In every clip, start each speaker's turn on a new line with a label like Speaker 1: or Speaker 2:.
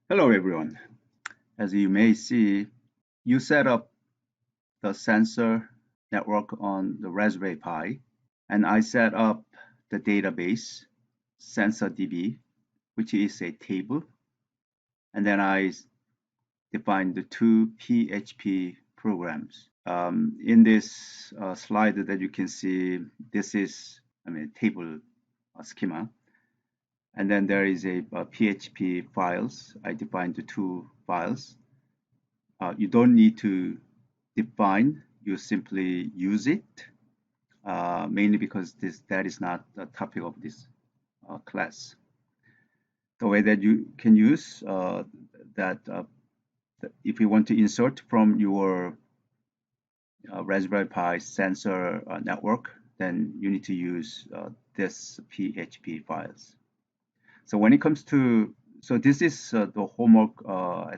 Speaker 1: Hello everyone. As you may see, you set up the sensor network on the Raspberry Pi, and I set up the database sensor2DB, which is a table, and then I defined the two PHP programs. In this slide that you can see, this is table schema, and then there is a PHP files. I defined the two files. You don't need to define, you simply use it, mainly because that is not the topic of this class. The way that you can use that, if you want to insert from your Raspberry Pi sensor network, then you need to use this PHP files. So when it comes to, so this is the homework, I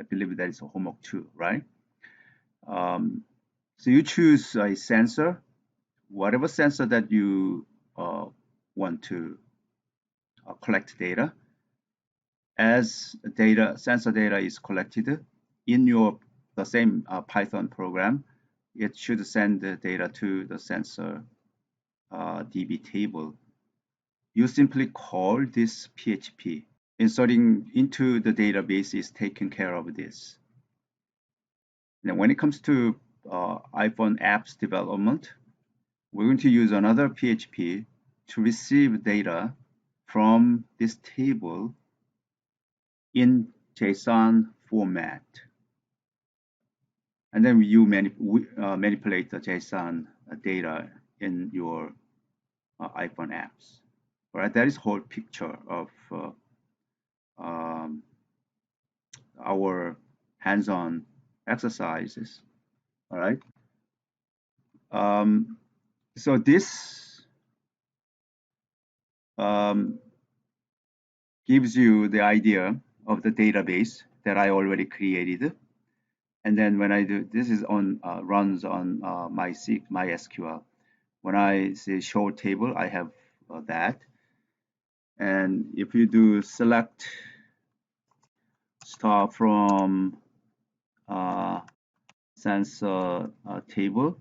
Speaker 1: believe that is a homework 2, right? So you choose a sensor, whatever sensor that you want to collect data. As sensor data is collected in the same Python program, it should send the data to the sensor DB table. You simply call this PHP. Inserting into the database is taking care of this. Now, when it comes to iPhone apps development, we're going to use another PHP to receive data from this table in JSON format. And then you manipulate the JSON data in your iPhone apps. All right, that is whole picture of our hands-on exercises. All right. So this gives you the idea of the database that I already created. And then when I do, this is on runs on MySQL. When I say show table, I have that. And if you do select star from sensor table,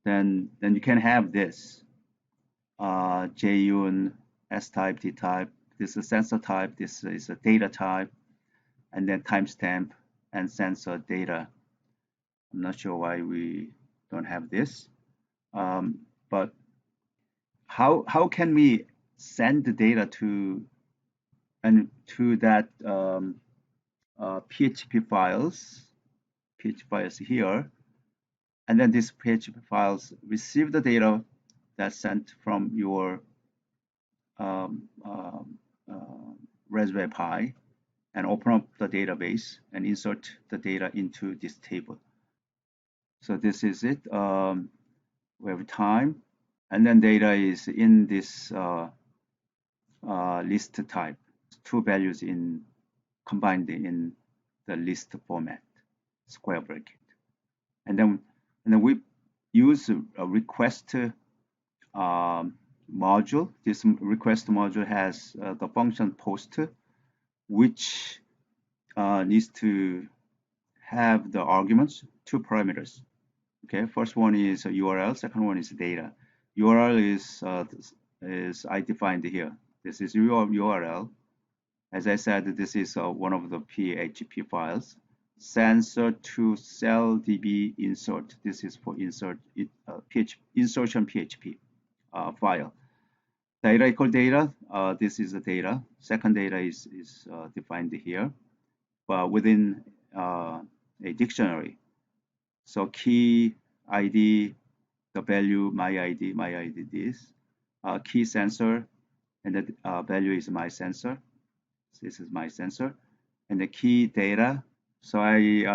Speaker 1: then you can have this JUN, S type, D type. This is sensor type. This is a data type, and then timestamp and sensor data. I'm not sure why we don't have this, but how can we send the data to that PHP files here, and then these PHP files receive the data that's sent from your Raspberry Pi and open up the database and insert the data into this table. So this is it. We have time, and then data is in this list type. Two values combined in the list format, square bracket, and then we use a request module. This request module has the function post, which needs to have the arguments, two parameters. Okay, first one is a URL, second one is data. URL is I defined here. This is your URL. As I said, this is one of the PHP files. Sensor2send2DB insert. This is for insertion PHP file. Data equal data. This is the data. Second data is defined here, but within a dictionary. So key ID, the value my ID this. Key sensor, and the value is my sensor. This is my sensor, and the key data. So I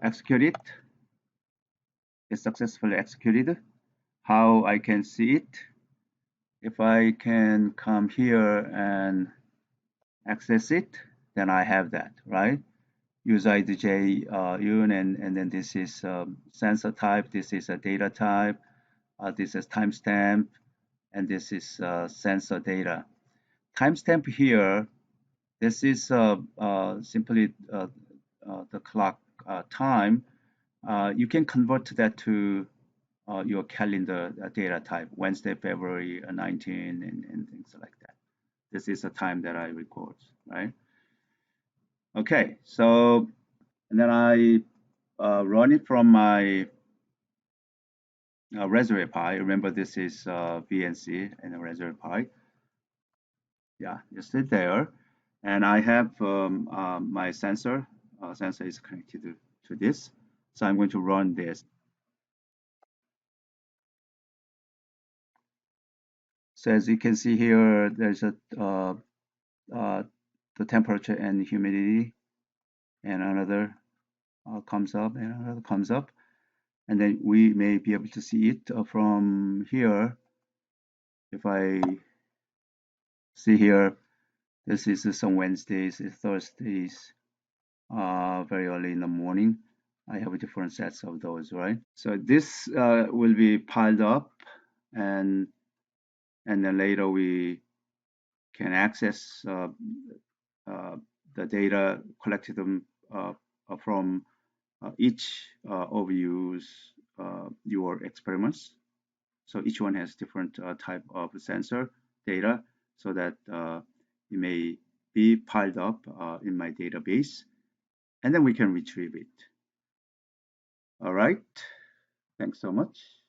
Speaker 1: execute it. It's successfully executed. How I can see it? If I can come here and access it, then I have that, right? Use ID JUN, and then this is sensor type, this is a data type, this is timestamp, and this is sensor data. Timestamp here, This is simply the clock time. You can convert that to your calendar data type, Wednesday, February 19, and things like that. This is the time that I record, right? Okay, so and then I run it from my Raspberry Pi. Remember, this is VNC and a Raspberry Pi. Yeah, just sit there. And I have my sensor. Sensor is connected to this. So I'm going to run this. So as you can see here, there's a the temperature and humidity, and another comes up, and another comes up, and then we may be able to see it from here. If I see here, this is some Wednesdays, Thursdays, very early in the morning. I have different sets of those, right? So this will be piled up, and then later we can access the data collected from each of your experiments. So each one has different type of sensor data, so that it may be piled up in my database, and then we can retrieve it. All right. Thanks so much.